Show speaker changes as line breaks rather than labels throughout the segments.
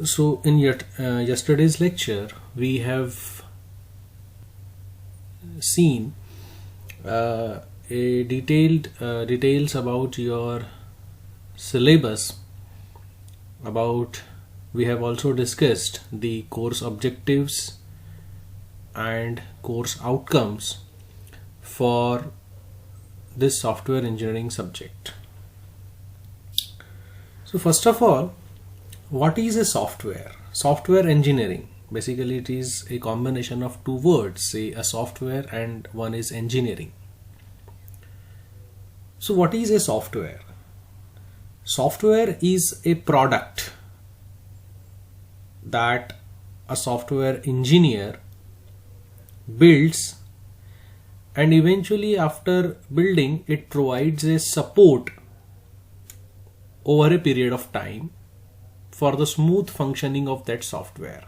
So in yesterday's lecture, we have seen a details about your syllabus. We have also discussed the course objectives and course outcomes for this software engineering subject. So first of all, what is a software? Software engineering. Basically, it is a combination of two words, say a software and one is engineering. So what is a software? Software is a product that a software engineer builds, and eventually after building it provides a support over a period of time for the smooth functioning of that software.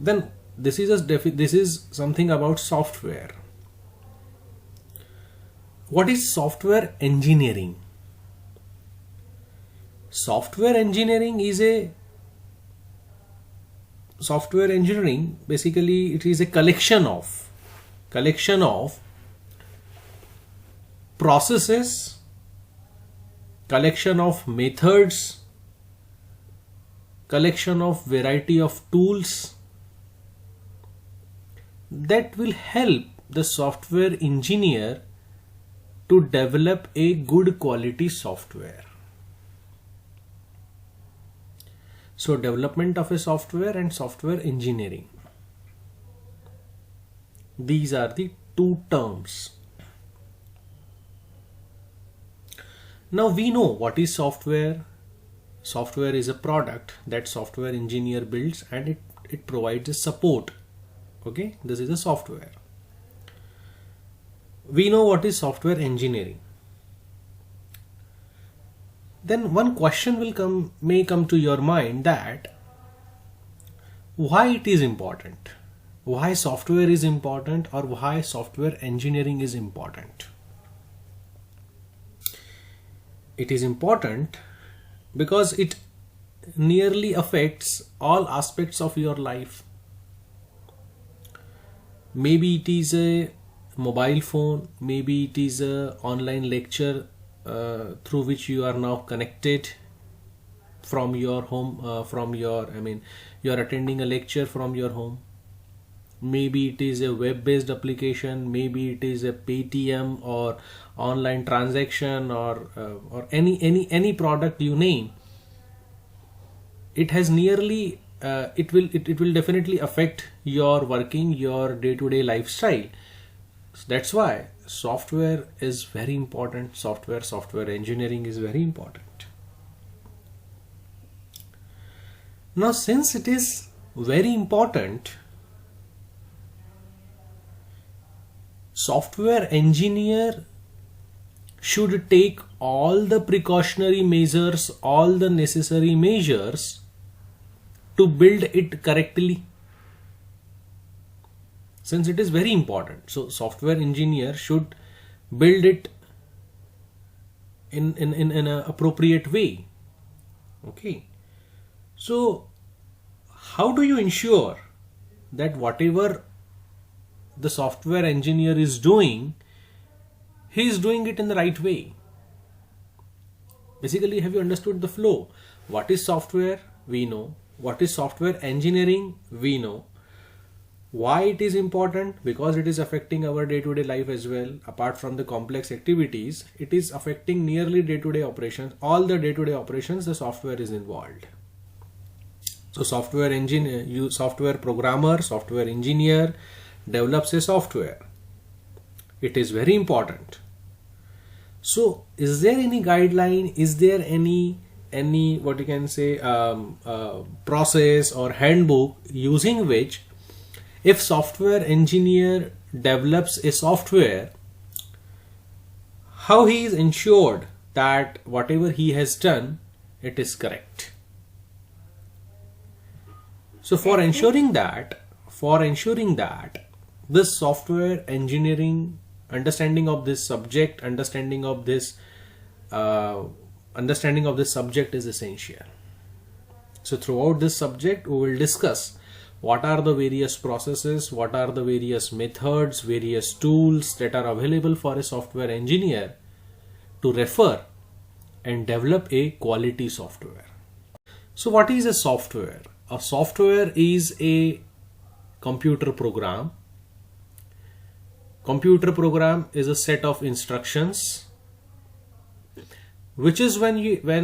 Then this is something about software. What is software engineering? Software engineering basically it is a collection of processes, collection of methods, collection of variety of tools that will help the software engineer to develop a good quality software. So development of a software and software engineering. These are the two terms. Now we know what is software. Software is a product that software engineer builds and it provides a support. Okay, this is a software. We know what is software engineering. Then one question may come to your mind, that why it is important, why software is important, or why software engineering is important. It is important because it nearly affects all aspects of your life. Maybe it is a mobile phone, maybe it is a online lecture through which you are now connected from your home, you are attending a lecture from your home. Maybe it is a web-based application, maybe it is a Paytm or online transaction or any product you name. It has nearly it will definitely affect your working, your day-to-day lifestyle. So that's why software is very important. Software engineering is very important. Now, since it is very important, software engineer should take all the precautionary measures, all the necessary measures to build it correctly. Since it is very important, so software engineer should build it in an appropriate way. Okay, so how do you ensure that whatever the software engineer is doing, he is doing it in the right way? Basically, have you understood the flow? What is software? We know. What is software engineering? We know. Why it is important? Because it is affecting our day-to-day life as well. Apart from the complex activities, it is affecting nearly day-to-day operations. All the day-to-day operations, the software is involved. So software programmer, software engineer develops a software. It is very important. So is there any guideline? Is there any what you can say process or handbook using which, if software engineer develops a software, how he is ensured that whatever he has done, it is correct? So for ensuring that this software engineering, understanding of this subject, understanding of this understanding of this subject is essential. So throughout this subject, we will discuss what are the various processes, what are the various methods, various tools that are available for a software engineer to refer and develop a quality software. So what is a software? A software is a computer program. Computer program is a set of instructions which is when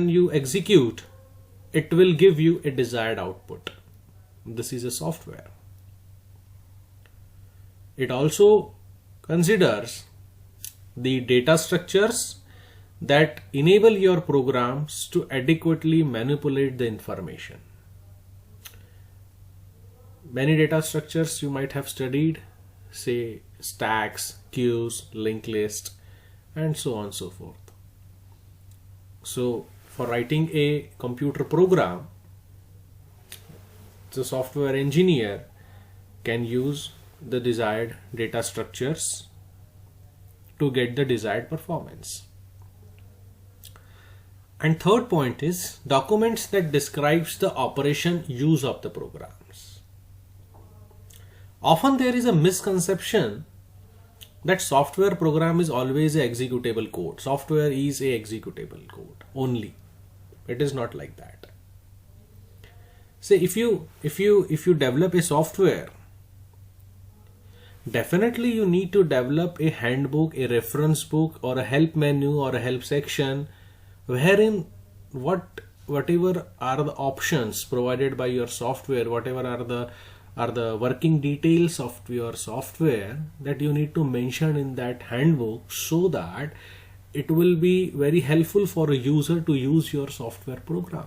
you execute, it will give you a desired output. This is a software. It also considers the data structures that enable your programs to adequately manipulate the information. Many data structures you might have studied, say stacks, queues, linked list, and so on and so forth. So for writing a computer program, the software engineer can use the desired data structures to get the desired performance. And third point is documents that describes the operation use of the programs. Often there is a misconception that software program is always a executable code. Software is a executable code only. It is not like that. Say if you develop a software, definitely you need to develop a handbook, a reference book, or a help menu or a help section wherein whatever are the options provided by your software, whatever are the working details of your software that you need to mention in that handbook, so that it will be very helpful for a user to use your software program.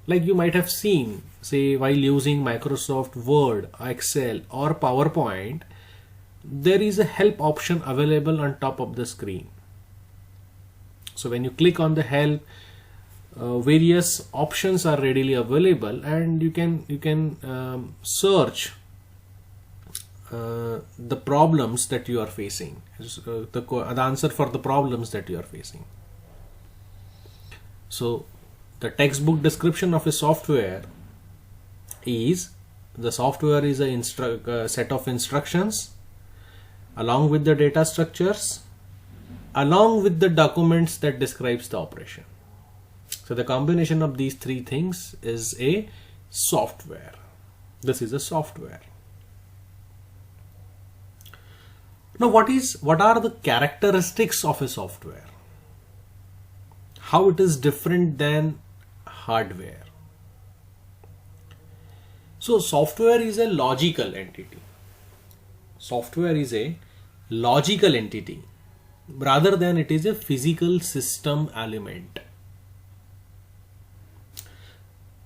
Like you might have seen, say while using Microsoft Word, Excel or PowerPoint, there is a help option available on top of the screen. So when you click on the help, various options are readily available, and you can search the problems that you are facing, the answer for the problems that you are facing. So the textbook description of a software is the software is a set of instructions along with the data structures, along with the documents that describes the operation. So the combination of these three things is a software. This is a software. Now what are the characteristics of a software? How it is different than hardware? So software is a logical entity. Software is a logical entity rather than it is a physical system element.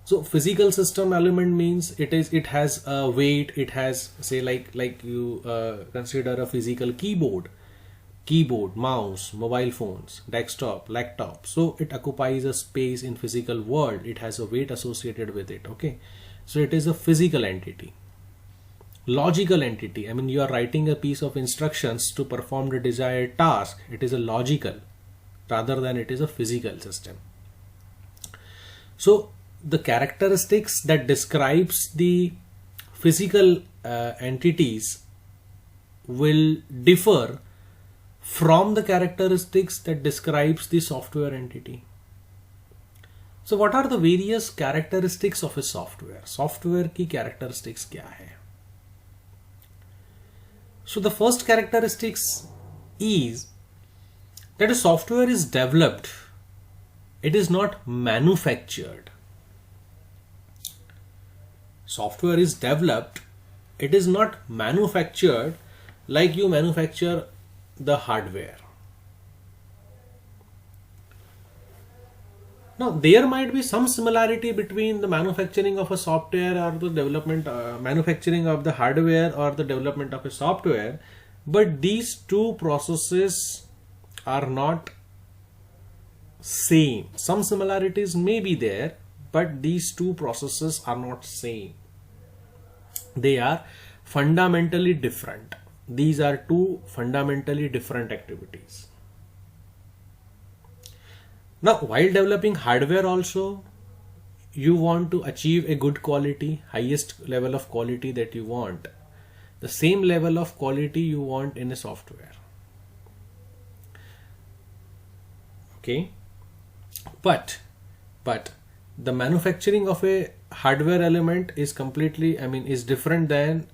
So physical system element means it has a weight, it has, say like you consider a physical keyboard, mouse, mobile phones, desktop, laptop. So it occupies a space in physical world. It has a weight associated with it. Okay. So it is a physical entity. Logical entity, I mean you are writing a piece of instructions to perform the desired task. It is a logical rather than it is a physical system. So the characteristics that describes the physical entities will differ from the characteristics that describes the software entity. So what are the various characteristics of a software? Software की characteristics क्या है? So the first characteristics is that a software is developed. It is not manufactured. Software is developed. It is not manufactured like you manufacture the hardware. Now there might be some similarity between the manufacturing of a software or the development, manufacturing of the hardware or the development of a software, but these two processes are not same. Some similarities may be there, but these two processes are not same. They are fundamentally different. These are two fundamentally different activities. Now, while developing hardware also, you want to achieve a good quality, highest level of quality that you want. The same level of quality you want in a software. Okay, but the manufacturing of a hardware element is completely, is different than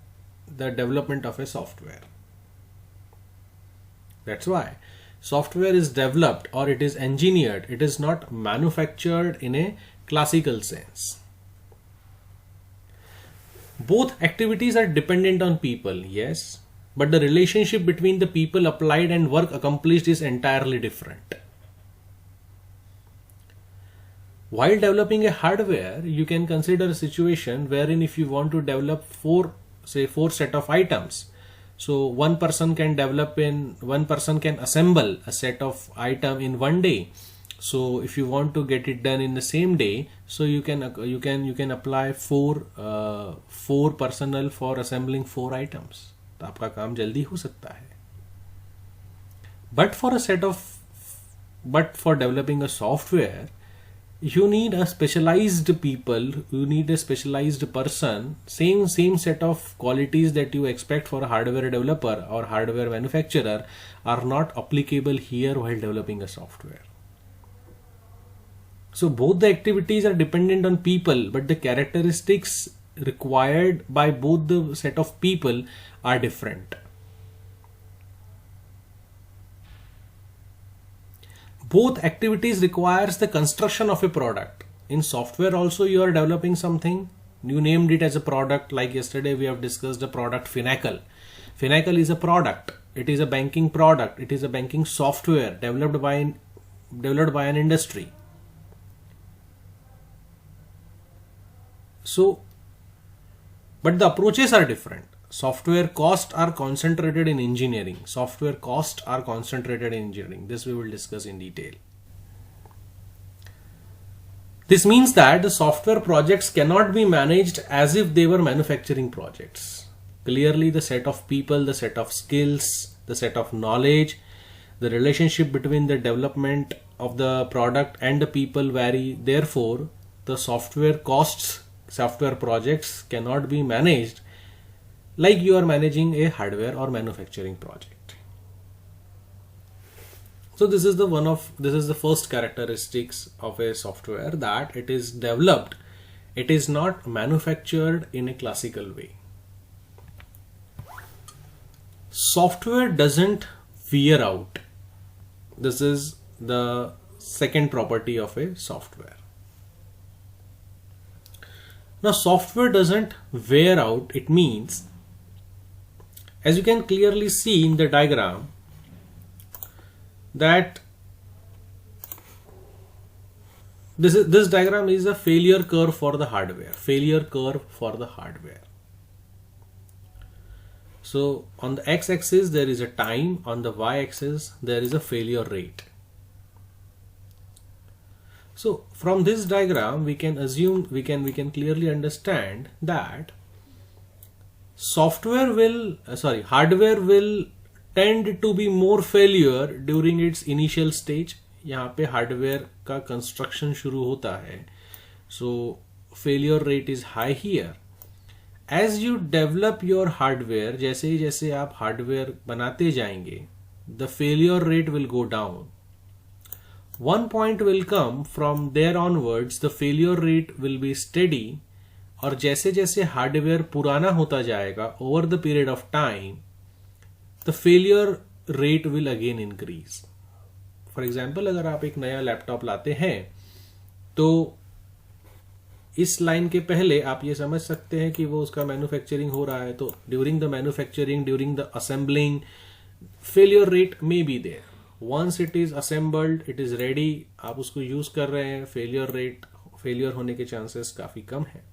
the development of a software. That's why software is developed or it is engineered. It is not manufactured in a classical sense. Both activities are dependent on people, yes, but the relationship between the people applied and work accomplished is entirely different. While developing a hardware, you can consider a situation wherein if you want to develop four set of items, so one person can assemble a set of item in one day. So if you want to get it done in the same day, so you can apply four personnel for assembling 4 items. तो आपका काम जल्दी हो सकता है. But for developing a software, you need a specialized people, you need a specialized person. Same set of qualities that you expect for a hardware developer or hardware manufacturer are not applicable here while developing a software. So both the activities are dependent on people, but the characteristics required by both the set of people are different. Both activities requires the construction of a product. In software also you are developing something. You named it as a product, like yesterday we have discussed the product Finacle. Finacle is a product. It is a banking product. It is a banking software developed by an industry. So, but the approaches are different. Software costs are concentrated in engineering. This we will discuss in detail. This means that the software projects cannot be managed as if they were manufacturing projects. Clearly, the set of people, the set of skills, the set of knowledge, the relationship between the development of the product and the people vary. Therefore, the software projects cannot be managed like you are managing a hardware or manufacturing project. So this is the first characteristics of a software, that it is developed. It is not manufactured in a classical way. Software doesn't wear out. This is the second property of a software. Now, software doesn't wear out. It means, as you can clearly see in the diagram, that this diagram is a failure curve for the hardware. So on the x-axis there is a time, on the y-axis there is a failure rate. So from this diagram we can assume, we can clearly understand that hardware will tend to be more failure during its initial stage. यहाँ पे hardware का construction शुरू होता है, so failure rate is high here. As you develop your hardware, जैसे आप hardware बनाते जाएंगे, the failure rate will go down. One point will come from there onwards, the failure rate will be steady, और जैसे जैसे hardware पुराना होता जाएगा, over the period of time, the failure rate will again increase. For example, अगर आप एक नया लैपटॉप लाते हैं, तो इस लाइन के पहले आप ये समझ सकते हैं कि वो उसका मैन्युफैक्चरिंग हो रहा है, तो during the manufacturing, during the assembling, failure rate may be there. Once it is assembled, it is ready, आप उसको यूज कर रहे हैं, फेलियर होने के चांसेस काफी कम है.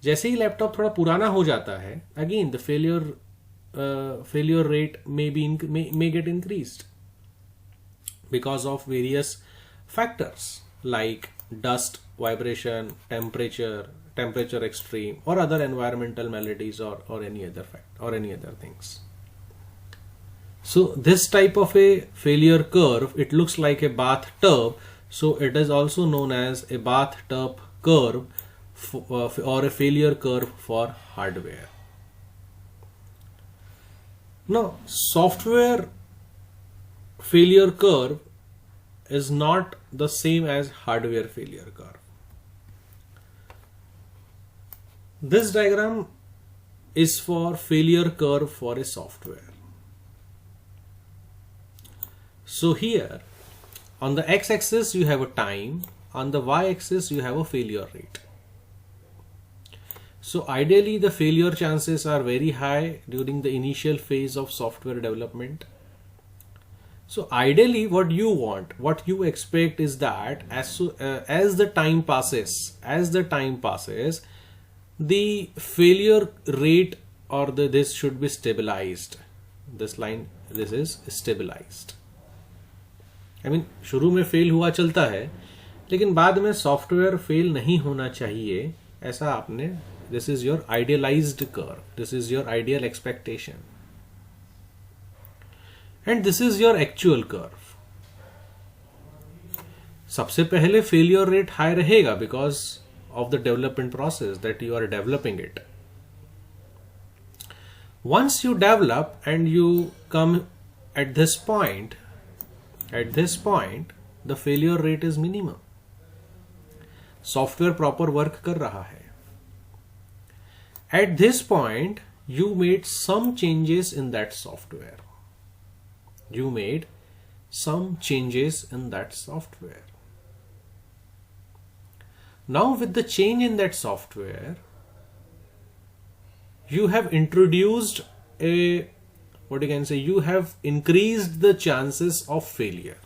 जैसे ही लैपटॉप थोड़ा पुराना हो जाता है, again the failure rate may get increased because of various factors like dust, vibration, temperature extreme, or other environmental maladies, or any other things. So this type of a failure curve, it looks like a bathtub. So it is also known as a bathtub curve or a failure curve for hardware. Now, software failure curve is not the same as hardware failure curve. This diagram is for failure curve for a software. So here on the x-axis you have a time, on the y-axis you have a failure rate. So ideally the failure chances are very high during the initial phase of software development. So ideally what you want, what you expect is that as the time passes, the failure rate or this should be stabilized. This is stabilized. I mean शुरू में fail हुआ चलता है, लेकिन बाद में software fail नहीं होना चाहिए, ऐसा आपने, this is your idealized curve, this is your ideal expectation, and this is your actual curve. सबसे पहले फेलियर रेट हाई रहेगा because of the development process that you are developing it. Once you develop and you come at this point, the failure rate is minimum. Software proper work कर रहा है. At this point, you made some changes in that software. Now with the change in that software, you have introduced you have increased the chances of failure.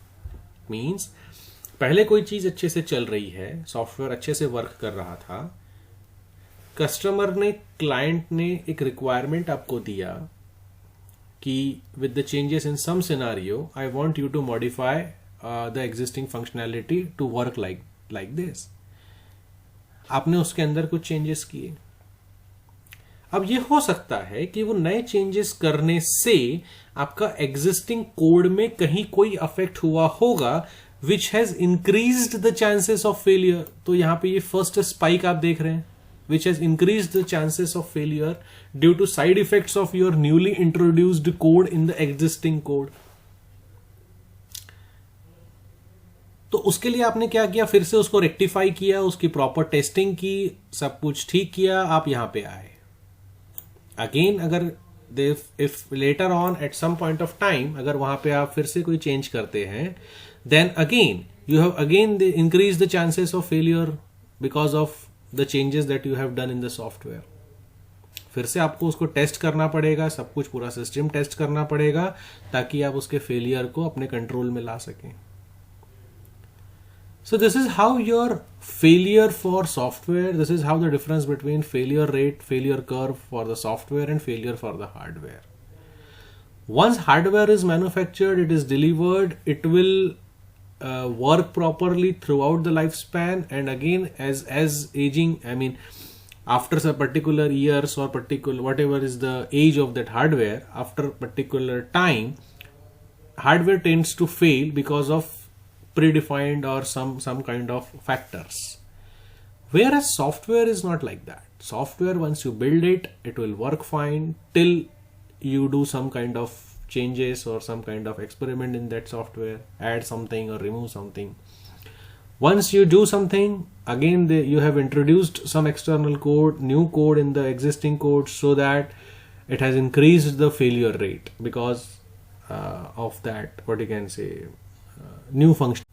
Means पहले कोई चीज अच्छे से चल रही है, सॉफ्टवेयर अच्छे से वर्क कर रहा था, कस्टमर ने, क्लाइंट ने एक रिक्वायरमेंट आपको दिया कि with the changes in some scenario, I want you to modify the existing functionality to work like this. आपने उसके अंदर कुछ चेंजेस किए. अब ये हो सकता है कि वो नए चेंजेस करने से आपका एग्जिस्टिंग कोड में कहीं कोई अफेक्ट हुआ होगा विच has increased the chances of failure. तो यहां पे ये फर्स्ट स्पाइक आप देख रहे हैं, which has increased the chances of failure due to side effects of your newly introduced code in the existing code. तो उसके लिए आपने क्या किया, फिर से उसको रेक्टिफाई किया, उसकी प्रॉपर टेस्टिंग की, सब कुछ ठीक किया, आप यहां पे आए. अगेन अगर if later on at some point of time अगर वहां पे आप फिर से कोई चेंज करते हैं, then again you have again increase the chances of failure because of the changes that you have done in the software. फिर से आपको उसको टेस्ट करना पड़ेगा, सब कुछ पूरा सिस्टम टेस्ट करना पड़ेगा ताकि आप उसके फेलियर को अपने कंट्रोल में ला सकें. So this is how your failure for software, this is how the difference between failure rate, failure curve for the software and failure for the hardware. Once hardware is manufactured, it is delivered, it will work properly throughout the lifespan, and again as aging, I mean after some particular years or particular whatever is the age of that hardware, after particular time, hardware tends to fail because of predefined or some kind of factors, whereas software is not like that. Software, once you build it, it will work fine till you do some kind of changes or some kind of experiment in that software, add something or remove something. Once you do something, again you have introduced some external code, new code in the existing code, so that it has increased the failure rate because of that, what you can say, new function.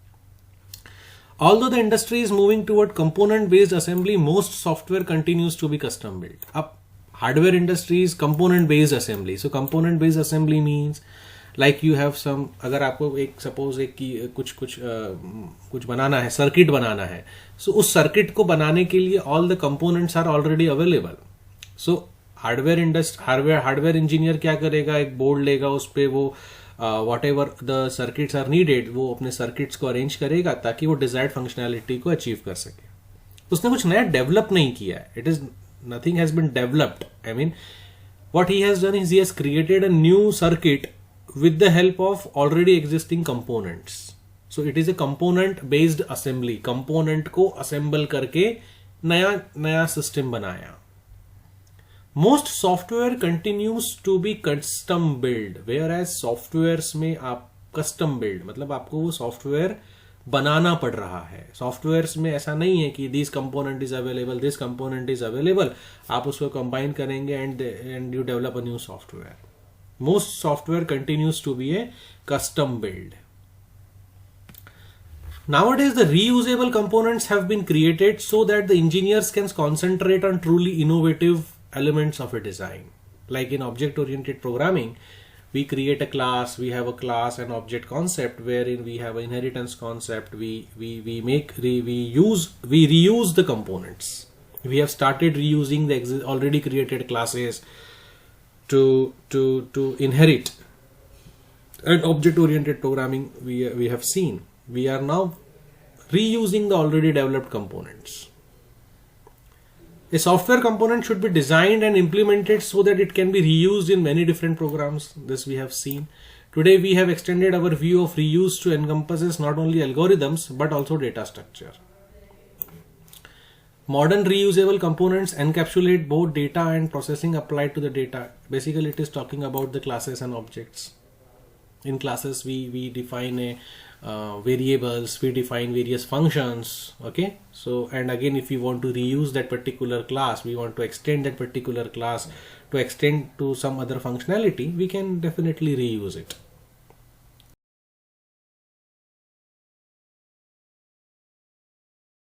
Although the industry is moving toward component based assembly, most software continues to be custom built. Up hardware industry is component based assembly. So component based assembly means like you have some, अगर आपको एक suppose एक की कुछ बनाना है, circuit बनाना है, so उस circuit को बनाने के लिए all the components are already available. So hardware engineer क्या करेगा, एक बोर्ड लेगा, उस पे वो whatever the circuits are needed, वो अपने सर्किट्स को अरेंज करेगा ताकि वो डिजायर्ड फंक्शनैलिटी को अचीव कर सके. उसने कुछ नया डेवलप नहीं किया है. It is nothing has been developed. I mean what he has done is he has created a new circuit with the help of already existing components. So it is a component based assembly, component को assemble करके नया नया system बनाया. Most software continues to be custom build, whereas software में आप custom build मतलब आपको वो सॉफ्टवेयर बनाना पड़ रहा है. सॉफ्टवेयर में ऐसा नहीं है कि this component is available, this component is available, आप उसको कंबाइन करेंगे and you develop a new software. Most software continues to be a custom build. Nowadays, the reusable components have been created so that the engineers can concentrate on truly innovative elements of a design. Like in object-oriented programming, we create a class, we have a class and object concept wherein we have an inheritance concept, we reuse the components. We have started reusing the already created classes to inherit. And object-oriented programming we have seen. We are now reusing the already developed components. A software component should be designed and implemented so that it can be reused in many different programs. This we have seen. Today we have extended our view of reuse to encompasses not only algorithms but also data structure. Modern reusable components encapsulate both data and processing applied to the data. Basically it is talking about the classes and objects. In classes we define variables, we define various functions. Okay, so and again if we want to reuse that particular class, we want to extend that particular class to extend to some other functionality, we can definitely reuse it.